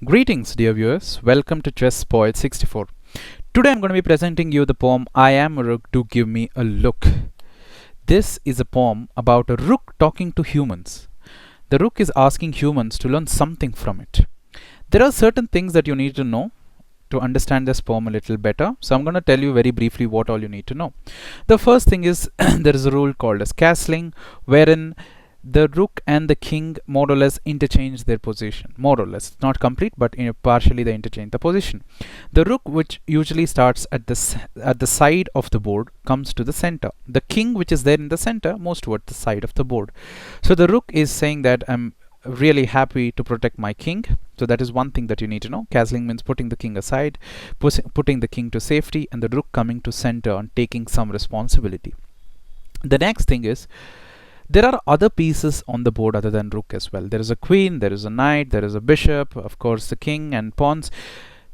Greetings, dear viewers. Welcome to Chesspoet64. Today I'm going to be presenting you the poem I Am a Rook, Do Give Me a Look. This is a poem about a rook talking to humans. The rook is asking humans to learn something from it. There are certain things that you need to know to understand this poem a little better. So I'm going to tell you very briefly what all you need to know. The first thing is there is a rule called as castling, wherein the rook and the king more or less interchange their position. More or less, not complete, but partially they interchange the position. The rook, which usually starts at the side of the board, comes to the center. The king, which is there in the center, moves toward the side of the board. So the rook is saying that I'm really happy to protect my king. So that is one thing that you need to know. Castling means putting the king aside, putting the king to safety, and the rook coming to center and taking some responsibility. The next thing is there are other pieces on the board other than rook as well. There is a queen, there is a knight, there is a bishop, of course the king and pawns.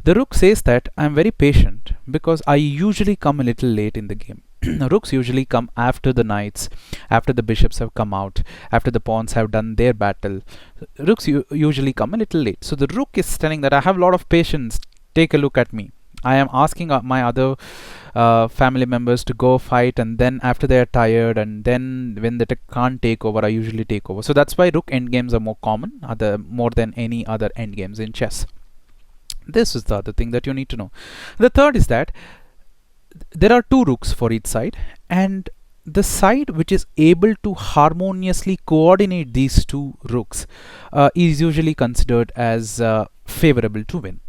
The rook says that I'm very patient because I usually come a little late in the game. Rooks usually come after the knights, after the bishops have come out, after the pawns have done their battle. Rooks usually come a little late. So the rook is telling that I have a lot of patience. Take a look at me. I am asking my other family members to go fight, and then after they are tired, and then when they can't take over, I usually take over. So that's why rook endgames are more common, more than any other endgames in chess. This is the other thing that you need to know. The third is that there are two rooks for each side, and the side which is able to harmoniously coordinate these two rooks is usually considered as favorable to win.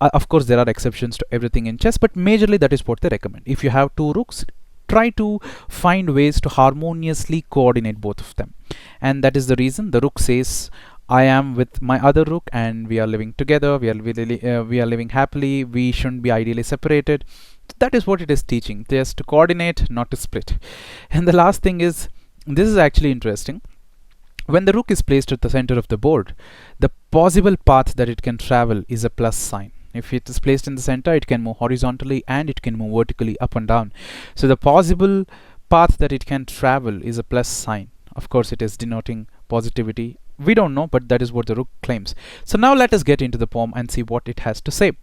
Of course, there are exceptions to everything in chess, but majorly that is what they recommend. If you have two rooks, try to find ways to harmoniously coordinate both of them. And that is the reason the rook says, I am with my other rook and we are living together, we are living happily, we shouldn't be ideally separated. That is what it is teaching, just to coordinate, not to split. And the last thing is, this is actually interesting. When the rook is placed at the center of the board, the possible path that it can travel is a plus sign. If it is placed in the center, it can move horizontally and it can move vertically up and down. So the possible path that it can travel is a plus sign. Of course, it is denoting positivity. We don't know, but that is what the rook claims. So now let us get into the poem and see what it has to say.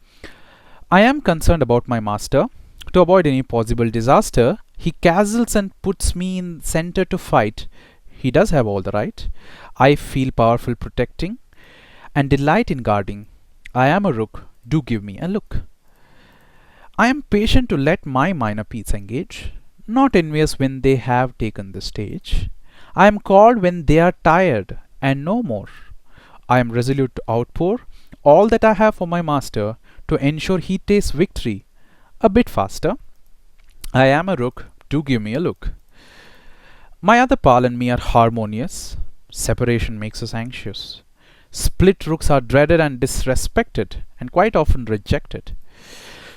I am concerned about my master. To avoid any possible disaster, he castles and puts me in center to fight. He does have all the right. I feel powerful protecting and delight in guarding. I am a rook. Do give me a look. I am patient to let my minor pieces engage, not envious when they have taken the stage. I am called when they are tired and no more. I am resolute to outpour all that I have for my master to ensure he tastes victory a bit faster. I am a rook. Do give me a look. My other pal and me are harmonious. Separation makes us anxious. Split rooks are dreaded and disrespected, and quite often rejected.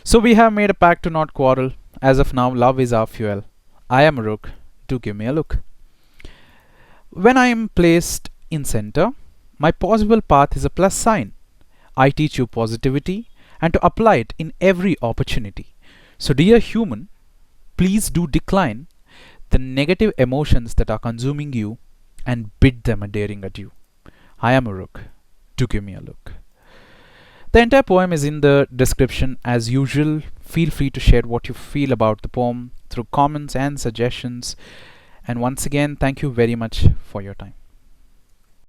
So we have made a pact to not quarrel. As of now, love is our fuel. I am a rook. Do give me a look. When I am placed in center, my possible path is a plus sign. I teach you positivity and to apply it in every opportunity. So dear human, please do decline the negative emotions that are consuming you and bid them a daring adieu. I am a rook. Do give me a look. The entire poem is in the description as usual. Feel free to share what you feel about the poem through comments and suggestions. And once again, thank you very much for your time.